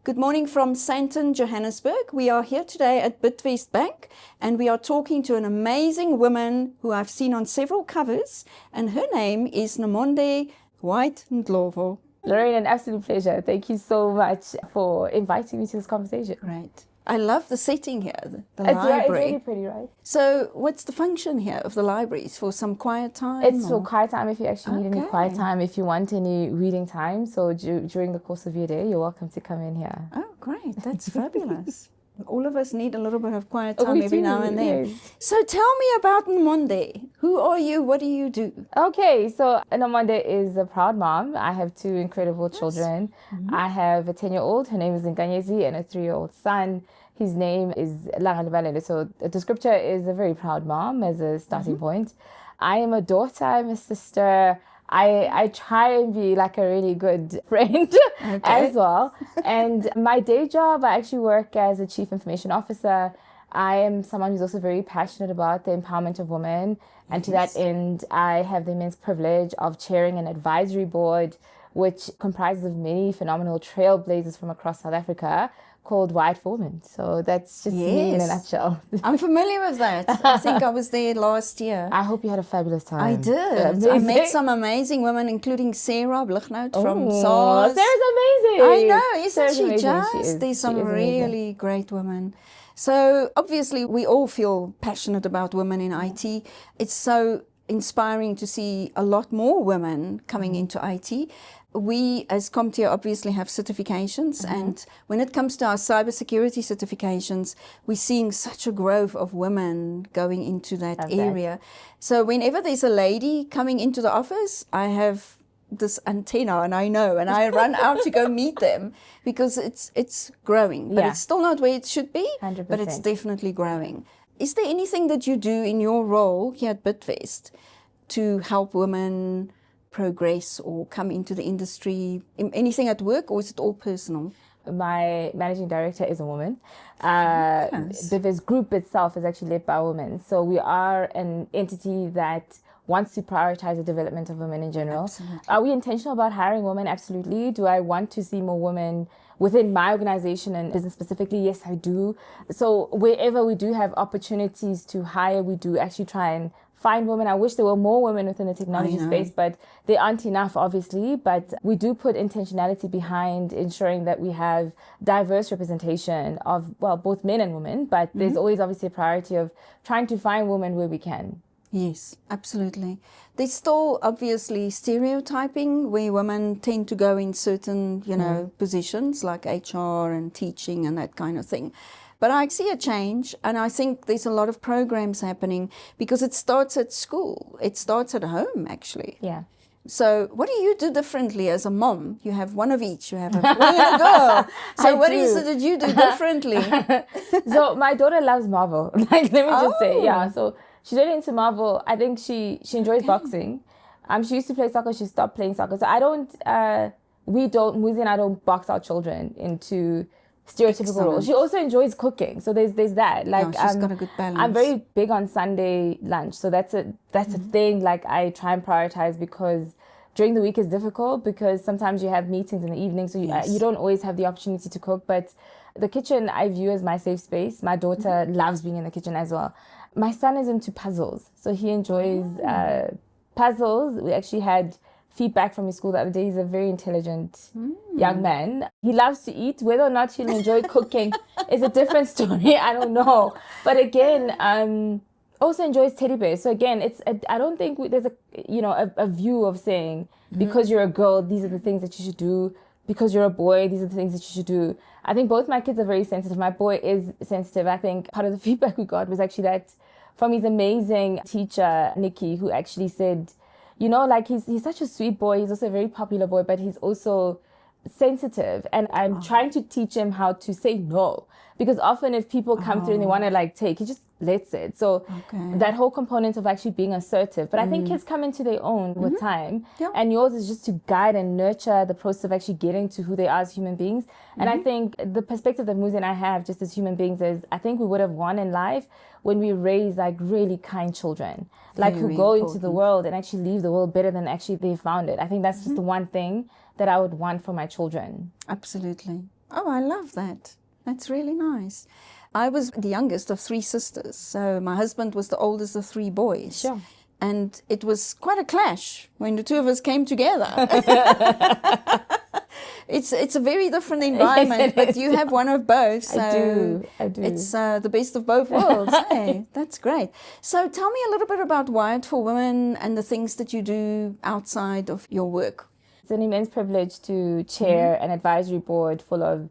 Good morning from Sandton, Johannesburg. We are here today at Bidvest Bank and we are talking to an amazing woman who I've seen on several covers, and her name is Nomonde White-Ndlovu. Lorraine, an absolute pleasure. Thank you so much for inviting me to this conversation. Great. I love the setting here, the It's library. really pretty, right? So what's the function here of the library? It's for some quiet time? It's for quiet time if you actually need any quiet Okay. time, if you want any reading time. So during the course of your day, you're welcome to come in here. Oh, great. That's fabulous. All of us need a little bit of quiet time We every do, now and then. yes. So tell me about Nomonde. Who are you? What do you do? Okay, so Nomonde is a proud mom. I have two incredible children. I have a 10-year-old, her name is Nkanyezi, and a 3-year-old son. His name is Langalibale. So the descriptor is a very proud mom as a starting point. I am a daughter, I'm a sister. I try and be like a really good friend as well. And my day job, I actually work as a chief information officer. I am someone who's also very passionate about the empowerment of women. And to that end, I have the immense privilege of chairing an advisory board, which comprises of many phenomenal trailblazers from across South Africa, called White for Women. So that's just me in a nutshell. I'm familiar with that. I think I was there last year. I hope you had a fabulous time. I did. I met some amazing women, including Sarah Blichnout from SARS. Sarah's amazing. I know, isn't Sarah's she amazing. just? She is. There's some She is really amazing. great women. So obviously we all feel passionate about women in IT. It's so inspiring to see a lot more women coming into IT. We as CompTIA obviously have certifications, and when it comes to our cybersecurity certifications, we're seeing such a growth of women going into that area. So whenever there's a lady coming into the office, I have this antenna and I know, and I run out to go meet them because it's growing, but it's still not where it should be, 100%. but it's definitely growing. Is there anything that you do in your role here at Bidvest to help women progress or come into the industry? Anything at work, or is it all personal? My managing director is a woman. Bidvest Group itself is actually led by women. So we are an entity that wants to prioritize the development of women in general. Absolutely. Are we intentional about hiring women? Absolutely. Do I want to see more women within my organization and business specifically? Yes, I do. So wherever we do have opportunities to hire, we do actually try and find women. I wish there were more women within the technology space, but there aren't enough, obviously. But we do put intentionality behind ensuring that we have diverse representation of, well, both men and women. But there's always obviously a priority of trying to find women where we can. Yes, absolutely. There's still obviously stereotyping where women tend to go in certain, positions like HR and teaching and that kind of thing. But I see a change, and I think there's a lot of programs happening because it starts at school. It starts at home, actually. Yeah. So what do you do differently as a mom? You have one of each. You have a boy and a girl. So what is it that you do differently? So my daughter loves Marvel. Let me just say, yeah. So she's really into Marvel. I think she enjoys boxing. She used to play soccer. She stopped playing soccer. So Muzi and I don't box our children into stereotypical roles. She also enjoys cooking, so there's that. Like, she's got a good balance. I'm very big on Sunday lunch, so that's a thing. Like, I try and prioritize because during the week is difficult because sometimes you have meetings in the evening, so you don't always have the opportunity to cook. But the kitchen I view as my safe space. My daughter loves being in the kitchen as well. My son is into puzzles, so he enjoys puzzles. We actually had feedback from his school the other day. He's a very intelligent young man. He loves to eat. Whether or not he'll enjoy cooking is a different story. I don't know. But again, also enjoys teddy bears. So again, I don't think there's a view of saying because you're a girl, these are the things that you should do. Because you're a boy, these are the things that you should do. I think both my kids are very sensitive. My boy is sensitive. I think part of the feedback we got was actually that from his amazing teacher, Nikki, who actually said, he's such a sweet boy. He's also a very popular boy, but he's also sensitive. And I'm trying to teach him how to say no. Because often if people come through and they want to take, he just lets it. So that whole component of actually being assertive. But I think kids come into their own with time. Yep. And yours is just to guide and nurture the process of actually getting to who they are as human beings. And I think the perspective that Muzi and I have just as human beings is I think we would have won in life when we raise really kind children. Who go into the world and actually leave the world better than actually they found it. I think that's just the one thing that I would want for my children. Absolutely. Oh, I love that. That's really nice. I was the youngest of three sisters, so my husband was the oldest of three boys. Sure. And it was quite a clash when the two of us came together. It's a very different environment, but you have one of both. So I do. It's the best of both worlds. Hey, that's great. So tell me a little bit about Wired for Women and the things that you do outside of your work. It's an immense privilege to chair an advisory board full of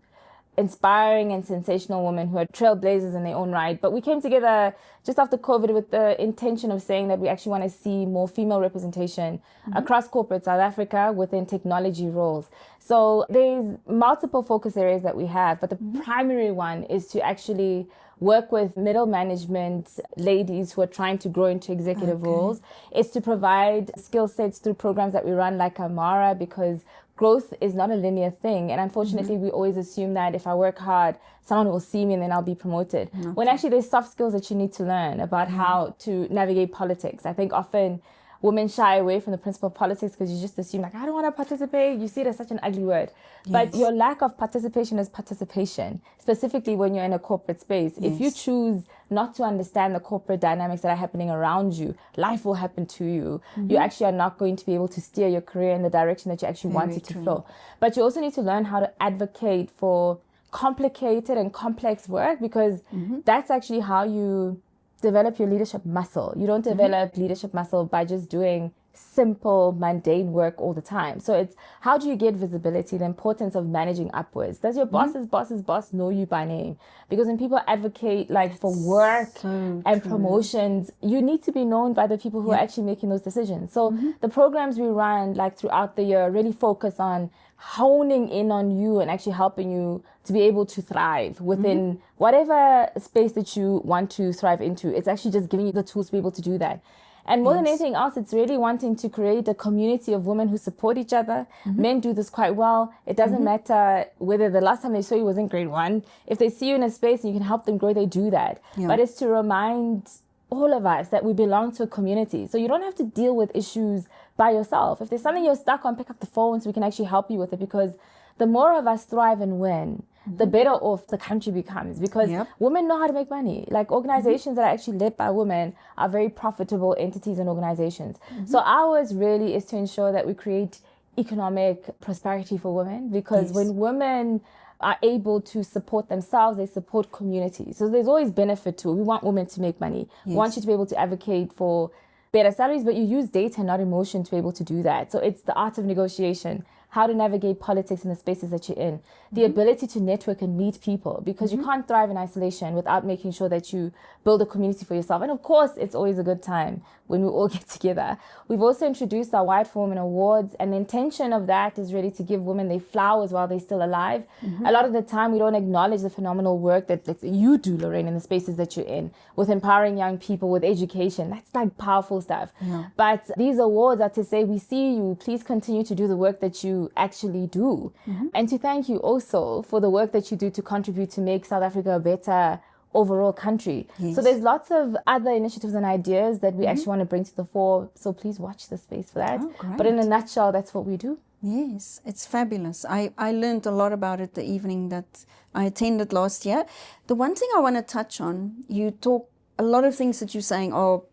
inspiring and sensational women who are trailblazers in their own right. But we came together just after COVID with the intention of saying that we actually want to see more female representation across corporate South Africa within technology roles. So there's multiple focus areas that we have, but the primary one is to actually work with middle management ladies who are trying to grow into executive roles. It's to provide skill sets through programs that we run like Amara, because growth is not a linear thing. And unfortunately, we always assume that if I work hard, someone will see me and then I'll be promoted. When actually there's soft skills that you need to learn about how to navigate politics. I think often women shy away from the principle of politics because you just assume like, I don't want to participate. You see it as such an ugly word. Yes. But your lack of participation is participation, specifically when you're in a corporate space. Yes. If you choose not to understand the corporate dynamics that are happening around you, life will happen to you. You actually are not going to be able to steer your career in the direction that you actually want it to flow. But you also need to learn how to advocate for complicated and complex work, because that's actually how you develop your leadership muscle. You don't develop leadership muscle by just doing simple, mundane work all the time. So it's how do you get visibility, the importance of managing upwards. Does your boss's boss know you by name? Because when people advocate like for work and promotions, you need to be known by the people who are actually making those decisions. So the programs we run like throughout the year really focus on honing in on you and actually helping you to be able to thrive within whatever space that you want to thrive into. It's actually just giving you the tools to be able to do that. And more than anything else, it's really wanting to create a community of women who support each other. Men do this quite well. It doesn't matter whether the last time they saw you was in grade 1. If they see you in a space and you can help them grow, they do that. But it's to remind all of us that we belong to a community. So you don't have to deal with issues by yourself. If there's something you're stuck on, pick up the phone so we can actually help you with it, because the more of us thrive and win, the better off the country becomes, because women know how to make money. Like organizations that are actually led by women are very profitable entities and organizations. So ours really is to ensure that we create economic prosperity for women, because when women are able to support themselves, they support communities. So there's always benefit to it. We want women to make money. We want you to be able to advocate for better salaries, but you use data, not emotion, to be able to do that. So it's the art of negotiation, how to navigate politics in the spaces that you're in, the ability to network and meet people, because you can't thrive in isolation without making sure that you build a community for yourself. And of course, it's always a good time when we all get together. We've also introduced our Wired for Women Awards, and the intention of that is really to give women their flowers while they're still alive. A lot of the time, we don't acknowledge the phenomenal work that you do, Lorraine, in the spaces that you're in, with empowering young people, with education. That's like powerful stuff. But these awards are to say, we see you, please continue to do the work that you actually do, and to thank you also for the work that you do to contribute to make South Africa a better overall country. So there's lots of other initiatives and ideas that we actually want to bring to the fore, so please watch the space for that. But in a nutshell, that's what we do. Yes, it's fabulous. I learned a lot about it the evening that I attended last year. The one thing I want to touch on, you talk, a lot of things that you're saying are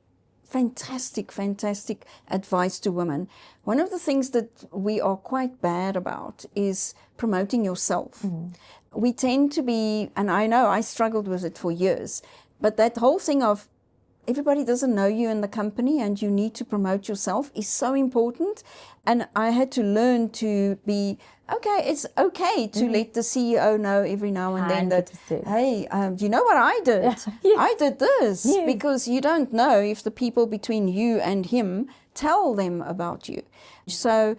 fantastic advice to women. One of the things that we are quite bad about is promoting yourself. We tend to be, and I know I struggled with it for years, but that whole thing of everybody doesn't know you in the company and you need to promote yourself is so important. And I had to learn to be, okay, it's okay to let the CEO know every now and then that, 100%. hey, do you know what I did? I did this. Because you don't know if the people between you and him tell them about you. So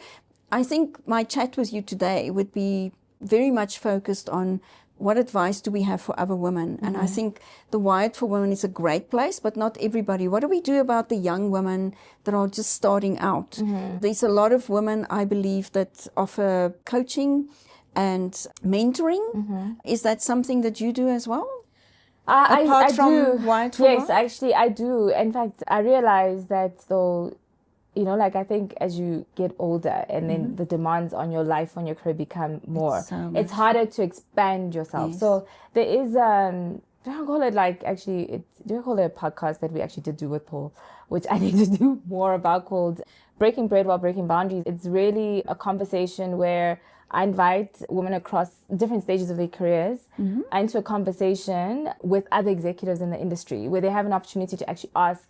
I think my chat with you today would be very much focused on what advice do we have for other women? And I think the Wired for Women is a great place, but not everybody. What do we do about the young women that are just starting out? There's a lot of women, I believe, that offer coaching and mentoring. Is that something that you do as well? Apart from do. Wired for Yes, Women? actually, I do. In fact, I realized that though you know, like I think as you get older and then the demands on your life, on your career become more, it's harder to expand yourself. Yes. So there is, do I call it like actually, do I call it a podcast that we actually did do with Paul, which I need to do more about, called Breaking Bread While Breaking Boundaries. It's really a conversation where I invite women across different stages of their careers into a conversation with other executives in the industry where they have an opportunity to actually ask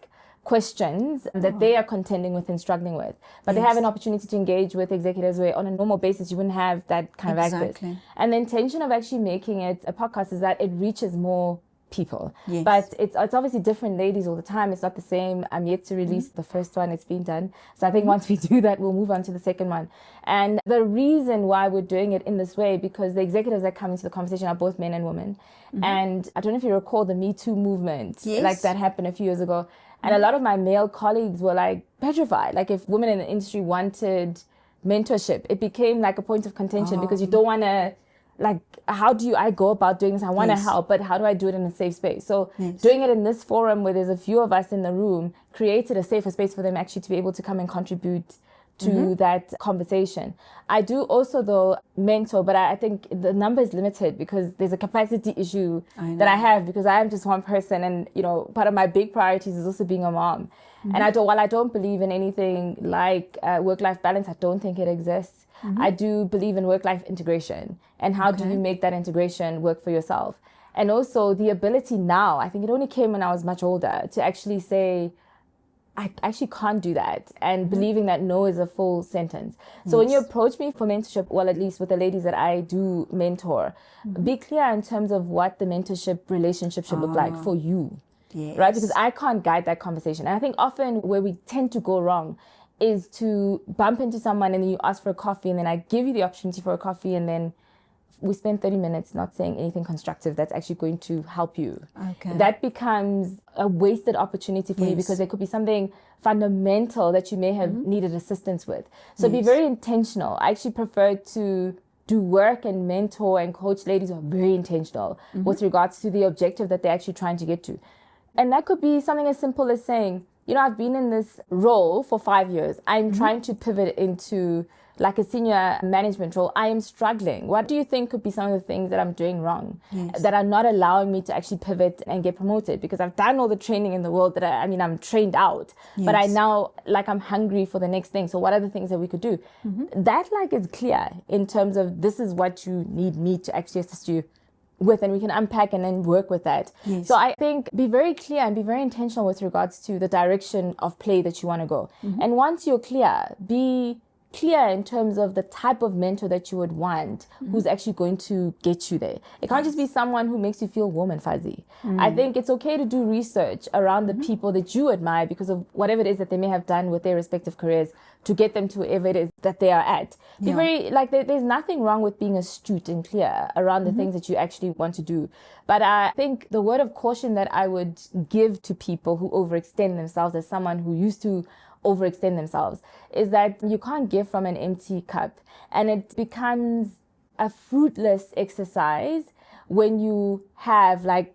questions that they are contending with and struggling with. But they have an opportunity to engage with executives where on a normal basis you wouldn't have that kind of access. And the intention of actually making it a podcast is that it reaches more people. Yes. But it's obviously different ladies all the time. It's not the same. I'm yet to release the first one. It's been done. So I think once we do that, we'll move on to the second one. And the reason why we're doing it in this way, because the executives that come into the conversation are both men and women. And I don't know if you recall the Me Too movement, like that happened a few years ago. And a lot of my male colleagues were like petrified. Like if women in the industry wanted mentorship, it became like a point of contention because you don't want to, like, how do I go about doing this? I want to help, but how do I do it in a safe space? So doing it in this forum where there's a few of us in the room created a safer space for them actually to be able to come and contribute to that conversation. I do also, though, mentor, but I think the number is limited because there's a capacity issue that I have because I am just one person. And, you know, part of my big priorities is also being a mom. And while I don't believe in anything like work-life balance, I don't think it exists. I do believe in work-life integration. And how do you make that integration work for yourself? And also the ability now, I think it only came when I was much older, to actually say, I actually can't do that, and believing that no is a full sentence. So when you approach me for mentorship, well, at least with the ladies that I do mentor, be clear in terms of what the mentorship relationship should look like for you, right? Because I can't guide that conversation. And I think often where we tend to go wrong is to bump into someone and then you ask for a coffee and then I give you the opportunity for a coffee and then we spend 30 minutes not saying anything constructive that's actually going to help you. That becomes a wasted opportunity for you because there could be something fundamental that you may have needed assistance with. So be very intentional. I actually prefer to do work and mentor and coach ladies who are very intentional with regards to the objective that they're actually trying to get to. And that could be something as simple as saying, you know, I've been in this role for 5 years. I'm trying to pivot into like a senior management role. I am struggling. What do you think could be some of the things that I'm doing wrong that are not allowing me to actually pivot and get promoted? Because I've done all the training in the world that I'm trained out, but I now, like, I'm hungry for the next thing. So what are the things that we could do? That like is clear in terms of this is what you need me to actually assist you with, and we can unpack and then work with that. So I think be very clear and be very intentional with regards to the direction of play that you want to go. And once you're clear, be clear in terms of the type of mentor that you would want who's actually going to get you there. It can't just be someone who makes you feel warm and fuzzy. I think it's okay to do research around the people that you admire because of whatever it is that they may have done with their respective careers to get them to wherever it is that they are at. Be very, like, there's nothing wrong with being astute and clear around the things that you actually want to do. But I think the word of caution that I would give to people who overextend themselves, as someone who used to overextend themselves, is that you can't give from an empty cup, and it becomes a fruitless exercise when you have like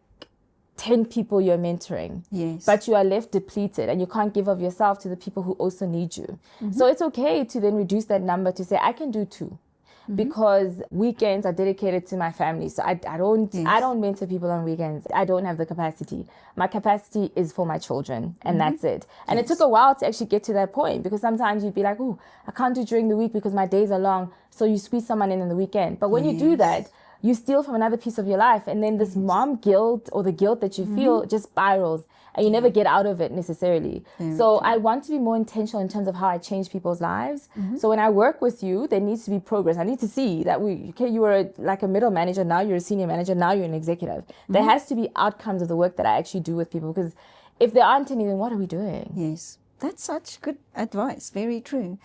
10 people you're mentoring, but you are left depleted and you can't give of yourself to the people who also need you. So it's okay to then reduce that number to say, I can do 2. Because weekends are dedicated to my family. So I don't mentor people on weekends. I don't have the capacity. My capacity is for my children, and that's it. And it took a while to actually get to that point, because sometimes you'd be like, oh, I can't do during the week because my days are long. So you squeeze someone in the weekend. But when you do that, you steal from another piece of your life. And then this mom guilt, or the guilt that you feel, just spirals. And you never get out of it necessarily. So I want to be more intentional in terms of how I change people's lives. So when I work with you, there needs to be progress. I need to see that you were like a middle manager, now you're a senior manager, now you're an executive. There has to be outcomes of the work that I actually do with people, because if there aren't any, then what are we doing? Yes, that's such good advice. Very true.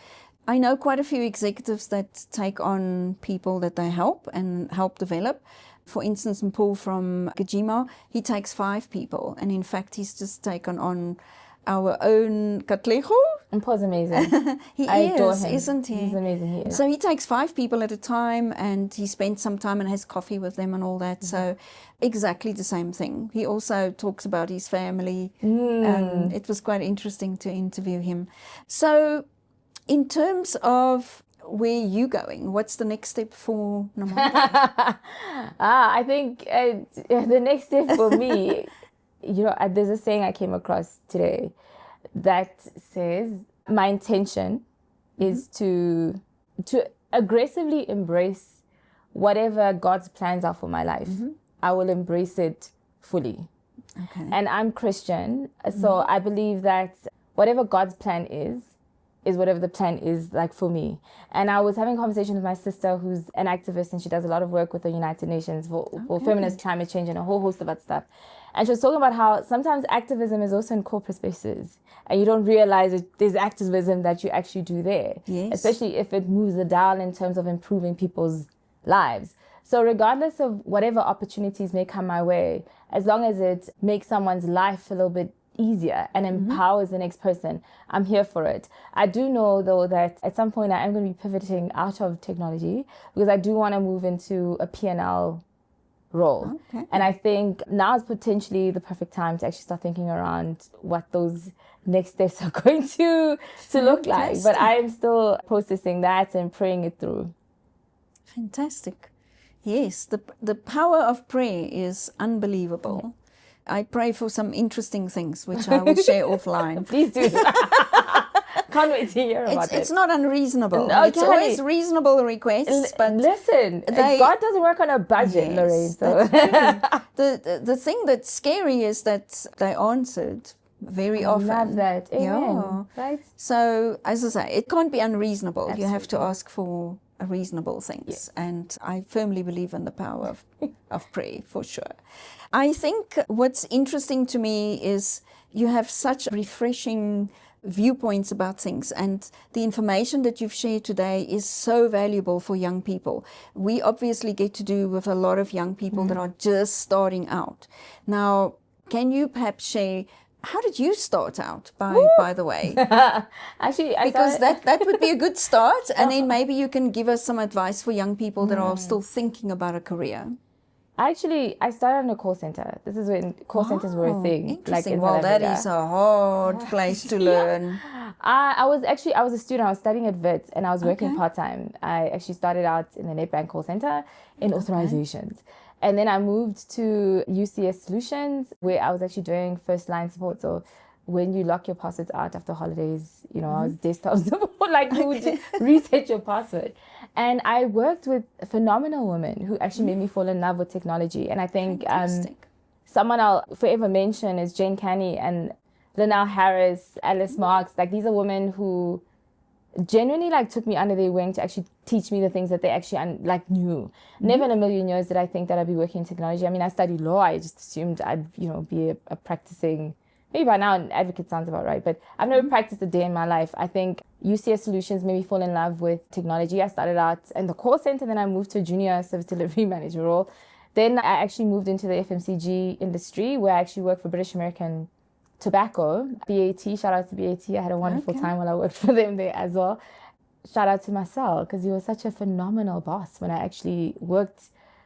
I know quite a few executives that take on people that they help and help develop. For instance, Paul from Gajima, he takes 5 people. And in fact, he's just taken on our own Katlego, Paul's amazing. He I adore is, him. isn't he? He's amazing. He is. So he takes 5 people at a time, and he spends some time and has coffee with them and all that. So exactly the same thing. He also talks about his family. It was quite interesting to interview him. So in terms of where you going, what's the next step for Nomonde? I think the next step for me, there's a saying I came across today that says my intention is to aggressively embrace whatever God's plans are for my life. I will embrace it fully. Okay. And I'm Christian, so I believe that whatever God's plan is whatever the plan is like for me. And I was having a conversation with my sister who's an activist, and she does a lot of work with the United Nations for feminist climate change and a whole host of that stuff. And she was talking about how sometimes activism is also in corporate spaces, and you don't realize that there's activism that you actually do there, especially if it moves the dial in terms of improving people's lives. So regardless of whatever opportunities may come my way, as long as it makes someone's life a little bit easier and empowers the next person, I'm here for it. I do know though that at some point I am going to be pivoting out of technology, because I do want to move into a P&L role. And I think now is potentially the perfect time to actually start thinking around what those next steps are going to look like. But I am still processing that and praying it through. Fantastic. Yes, the power of prayer is unbelievable. I pray for some interesting things, which I will share offline. Please do. Can't wait to hear about it. It's not unreasonable. No, it's always reasonable requests. But listen, God doesn't work on a budget, Lorraine. So. The thing that's scary is that they answered very often. I love that. Amen. Yeah. Right? So, as I say, it can't be unreasonable. Absolutely. You have to ask for reasonable things. Yes. And I firmly believe in the power of prayer, for sure. I think what's interesting to me is you have such refreshing viewpoints about things, and the information that you've shared today is so valuable for young people. We obviously get to do with a lot of young people that are just starting out. Now, can you perhaps share, how did you start out, by the way? Actually, because that would be a good start, and then maybe you can give us some advice for young people that are still thinking about a career. Actually, I started in a call center. This is when call centers were a thing. Interesting. Well, that is a hard place to learn. I was a student. I was studying at WIT, and I was working part-time. I actually started out in the Nedbank call center in authorizations. And then I moved to UCS Solutions, where I was actually doing first-line support. So when you lock your passwords out after holidays, I was desktop support, like you would reset your password. And I worked with phenomenal women who actually made me fall in love with technology. And I think someone I'll forever mention is Jane Canny and Linnell Harris, Alice Marks. Like, these are women who genuinely took me under their wing to actually teach me the things that they actually knew. Never in a million years did I think that I'd be working in technology. I mean, I studied law. I just assumed I'd be a practicing, maybe by now an advocate sounds about right, but I've never practiced a day in my life. I think UCS Solutions made me fall in love with technology. I started out in the call center, then I moved to a junior service delivery manager role. Then I actually moved into the FMCG industry, where I actually worked for British American Tobacco, BAT. Shout out to BAT. I had a wonderful time while I worked for them there as well. Shout out to Marcel, because he was such a phenomenal boss when I actually worked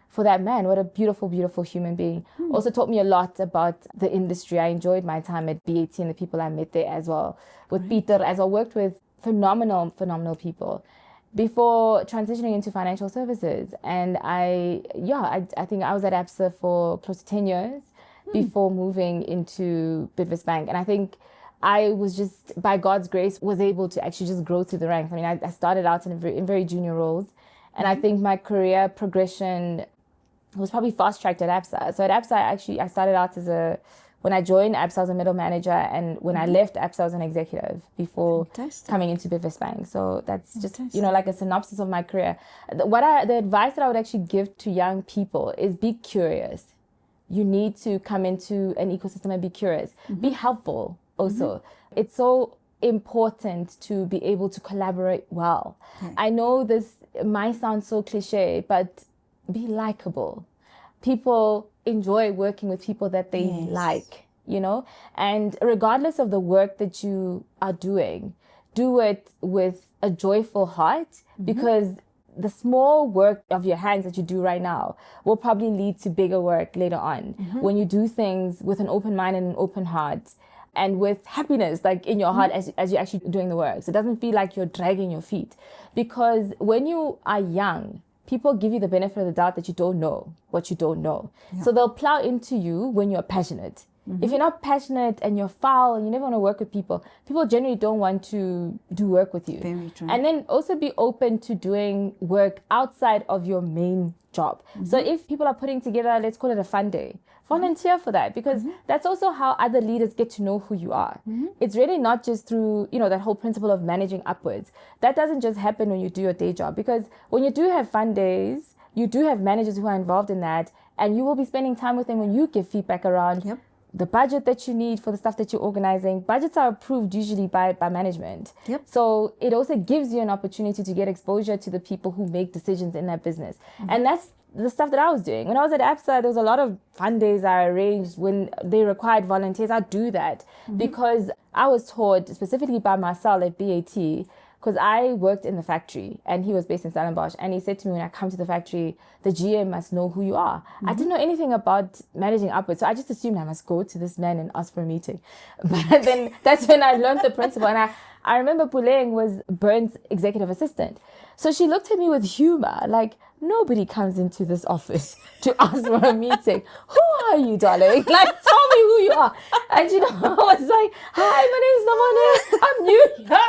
for that man. What a beautiful, beautiful human being. Also taught me a lot about the industry. I enjoyed my time at BAT and the people I met there as well. With Peter, as I worked with phenomenal, phenomenal people before transitioning into financial services. And I think I was at ABSA for close to 10 years before moving into Bidvest Bank. And I think I was just, by God's grace, was able to actually just grow through the ranks. I mean, I started out in very junior roles. And I think my career progression was probably fast-tracked at ABSA. So at ABSA, I started out when I joined ABSA, I was a middle manager. And when I left ABSA, I was an executive before coming into Bidvest Bank. So that's just, like a synopsis of my career. The advice that I would actually give to young people is be curious. You need to come into an ecosystem and be curious. Be helpful also. It's so important to be able to collaborate well. I know this might sound so cliche, but be likable. People enjoy working with people that they like, and regardless of the work that you are doing, do it with a joyful heart, because the small work of your hands that you do right now will probably lead to bigger work later on. When you do things with an open mind and an open heart, and with happiness like in your heart as you're actually doing the work. So it doesn't feel like you're dragging your feet. Because when you are young, people give you the benefit of the doubt that you don't know what you don't know. So they'll plow into you when you're passionate. If you're not passionate and you're foul and you never want to work with people, people generally don't want to do work with you. Very true. And then also be open to doing work outside of your main job. So if people are putting together, let's call it a fun day, volunteer for that, because that's also how other leaders get to know who you are. It's really not just through, that whole principle of managing upwards. That doesn't just happen when you do your day job, because when you do have fun days, you do have managers who are involved in that, and you will be spending time with them when you give feedback around the budget that you need for the stuff that you're organizing. Budgets are approved usually by management. So it also gives you an opportunity to get exposure to the people who make decisions in that business. And that's the stuff that I was doing. When I was at ABSA, there was a lot of fun days I arranged when they required volunteers. I'd do that because I was taught specifically by Marcel at BAT, because I worked in the factory and he was based in Stellenbosch, and he said to me, when I come to the factory, the GM must know who you are. I didn't know anything about managing upwards, so I just assumed I must go to this man and ask for a meeting. But then that's when I learned the principle. And I remember Puleng was Burns' executive assistant. So she looked at me with humor, like, nobody comes into this office to ask for a meeting. Who are you, darling? Like, tell me who you are. And I was like, hi, my name's Nomonde. I'm new here.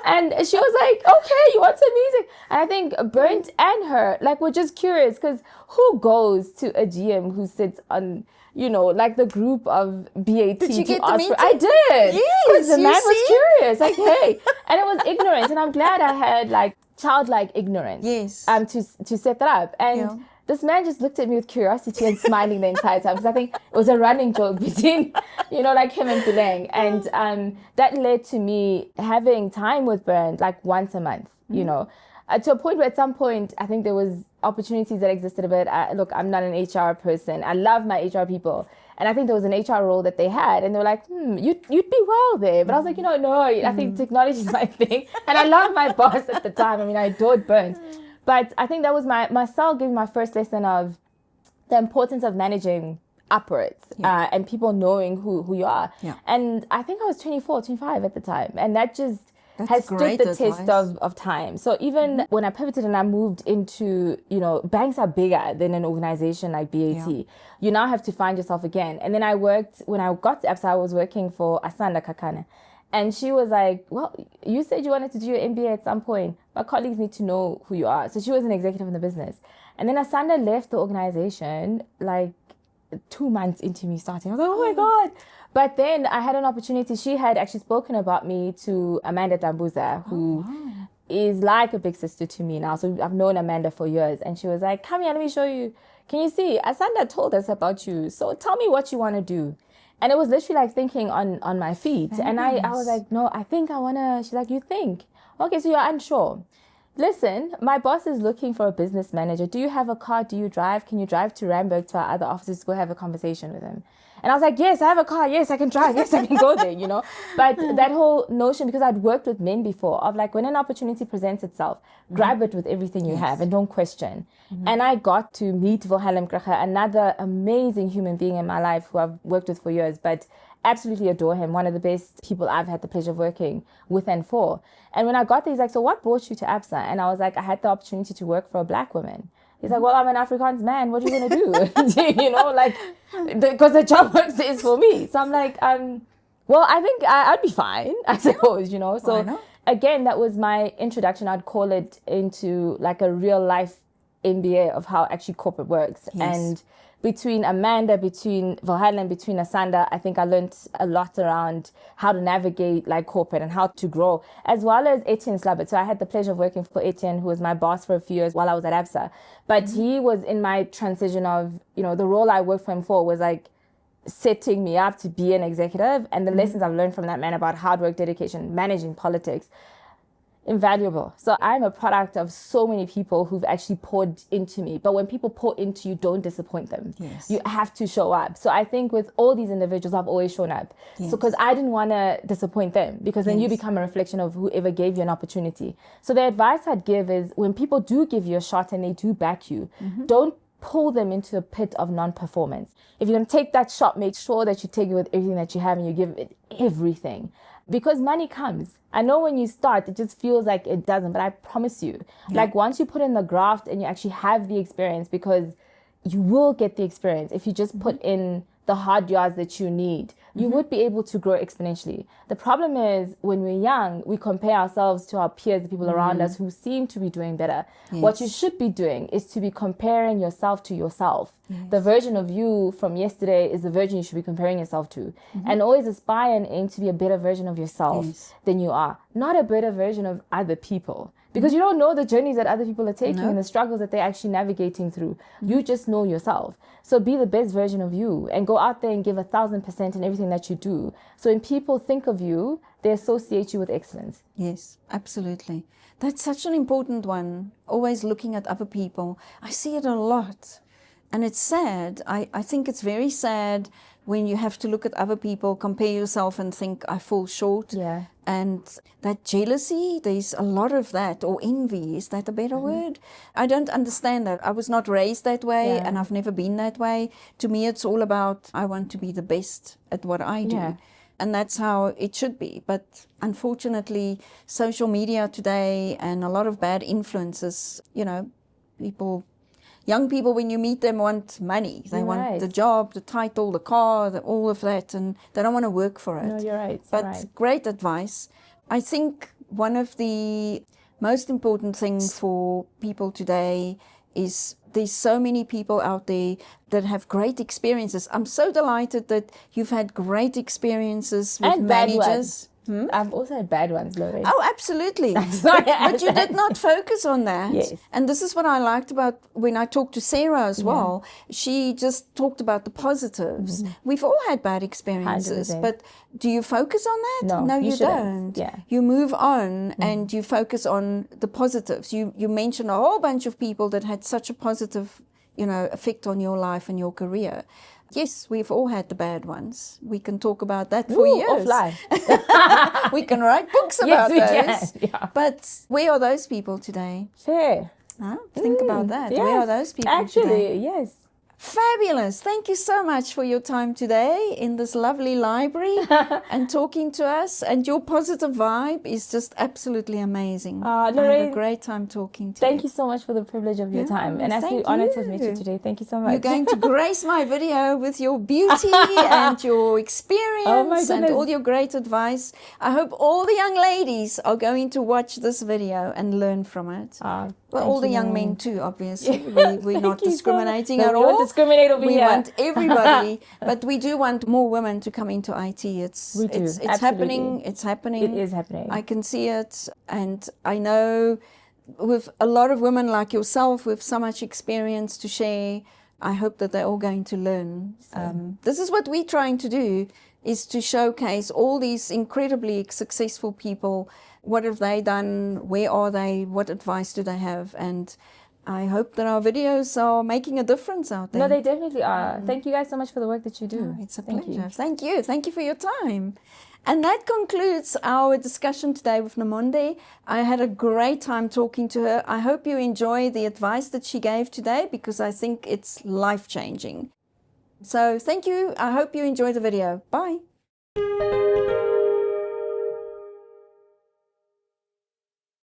And she was like, okay, you want a meeting? And I think Burnt and her, were just curious, because who goes to a GM who sits on, like the group of BAT Did you to get the ask meeting? for? I did. Yes, Because the you man see? was curious, like, hey. And it was ignorant. And I'm glad I had, childlike ignorance to set that up. And this man just looked at me with curiosity and smiling the entire time, because I think it was a running joke between him and Puleng. And that led to me having time with Bernd once a month, to a point where at some point I think there was opportunities that existed a bit. Look, I'm not an HR person. I love my HR people. And I think there was an HR role that they had, and they were like, you'd be well there. But I was like, no, I think technology is my thing. And I love my boss at the time. I mean, I adored Burnt. But I think that was myself giving my first lesson of the importance of managing upwards and people knowing who you are. And I think I was 24, 25 at the time. And that just has stood the test of time. So even when I pivoted and I moved into, banks are bigger than an organization like BAT. You now have to find yourself again. And then when I got to ABSA, I was working for Asanda Kakane. And she was like, well, you said you wanted to do your MBA at some point. My colleagues need to know who you are. So she was an executive in the business. And then Asanda left the organization 2 months into me starting. I was like, oh my God. But then I had an opportunity. She had actually spoken about me to Amanda Dambuza, who is like a big sister to me now. So I've known Amanda for years. And she was like, come here, let me show you. Can you see? Asanda told us about you. So tell me what you want to do. And it was literally thinking on my feet. And I was like, no, I think I want to. She's like, you think? Okay, so you're unsure. Listen, my boss is looking for a business manager. Do you have a car? Do you drive? Can you drive to Randburg to our other offices to go have a conversation with him? And I was like, yes, I have a car. Yes, I can drive. Yes, I can go there, But that whole notion, because I'd worked with men before, of when an opportunity presents itself, grab it with everything you have and don't question. And I got to meet Wilhelm Kracher, another amazing human being in my life who I've worked with for years, but absolutely adore him. One of the best people I've had the pleasure of working with and for. And when I got there, he's like, so what brought you to ABSA? And I was like, I had the opportunity to work for a black woman. He's like, well, I'm an Afrikaans man. What are you going to do? Because the job works is for me. So I'm like, well, I think I'd be fine, I suppose, So again, that was my introduction. I'd call it into a real life MBA of how actually corporate works. And between Amanda, between Wilhelm, between Asanda, I think I learned a lot around how to navigate corporate and how to grow, as well as Etienne Slabbert. So I had the pleasure of working for Etienne, who was my boss for a few years while I was at ABSA. But he was in my transition of, the role I worked for him for was setting me up to be an executive. And the lessons I've learned from that man about hard work, dedication, managing politics, invaluable. So I'm a product of so many people who've actually poured into me. But when people pour into you, don't disappoint them. Yes. You have to show up. So I think with all these individuals, I've always shown up. Yes. So because I didn't want to disappoint them, because then you become a reflection of whoever gave you an opportunity. So the advice I'd give is when people do give you a shot and they do back you, don't pull them into a pit of non-performance. If you're going to take that shot, make sure that you take it with everything that you have and you give it everything. Because money comes. I know when you start, it just feels like it doesn't, but I promise you, like once you put in the graft and you actually have the experience, because you will get the experience if you just put in the hard yards that you need, you would be able to grow exponentially. The problem is when we're young, we compare ourselves to our peers, the people around us who seem to be doing better. Yes. What you should be doing is to be comparing yourself to yourself. Yes. The version of you from yesterday is the version you should be comparing yourself to. And always aspire and aim to be a better version of yourself than you are, not a better version of other people. Because you don't know the journeys that other people are taking and the struggles that they're actually navigating through. You just know yourself. So be the best version of you and go out there and give 1,000% in everything that you do. So when people think of you, they associate you with excellence. Yes, absolutely. That's such an important one. Always looking at other people. I see it a lot. And it's sad. I think it's very sad when you have to look at other people, compare yourself and think, I fall short. Yeah. And that jealousy, there's a lot of that, or envy, is that a better word? I don't understand that. I was not raised that way and I've never been that way. To me, it's all about, I want to be the best at what I do. Yeah. And that's how it should be. But unfortunately, social media today and a lot of bad influences, you know, young people, when you meet them, want money. They want the job, the title, the car, all of that, and they don't want to work for it. No, you're right. But great advice. I think one of the most important things for people today is there's so many people out there that have great experiences. I'm so delighted that you've had great experiences with and bad managers. I've also had bad ones, Lorraine. Oh, absolutely. But you did not focus on that. Yes. And this is what I liked about when I talked to Sarah as well. She just talked about the positives. We've all had bad experiences, 100%. but do you focus on that? No, you don't. Yeah. You move on and you focus on the positives. You mentioned a whole bunch of people that had such a positive, effect on your life and your career. Yes, we've all had the bad ones. We can talk about that for years. Offline. We can write books about those. Yes, we can. Yeah. But where are those people today? Fair. Huh? Think about that. Yes. Where are those people Actually, today? yes. Fabulous. Thank you so much for your time today in this lovely library and talking to us. And your positive vibe is just absolutely amazing. I had a great time talking to you. Thank you so much for the privilege of your time. And absolutely honored to have met you today. Thank you so much. You're going to grace my video with your beauty and your experience and all your great advice. I hope all the young ladies are going to watch this video and learn from it. Well, all the young men too, obviously. We're not discriminating at all. Discriminate over we here. Want everybody, but we do want more women to come into IT. It's happening. It's happening. It is happening. I can see it, and I know with a lot of women like yourself with so much experience to share, I hope that they're all going to learn. This is what we're trying to do, is to showcase all these incredibly successful people. What have they done? Where are they? What advice do they have? And I hope that our videos are making a difference out there. No, they definitely are. Thank you guys so much for the work that you do. It's a pleasure. Thank you. Thank you for your time. And that concludes our discussion today with Nomonde. I had a great time talking to her. I hope you enjoy the advice that she gave today, because I think it's life-changing. So thank you. I hope you enjoyed the video. Bye.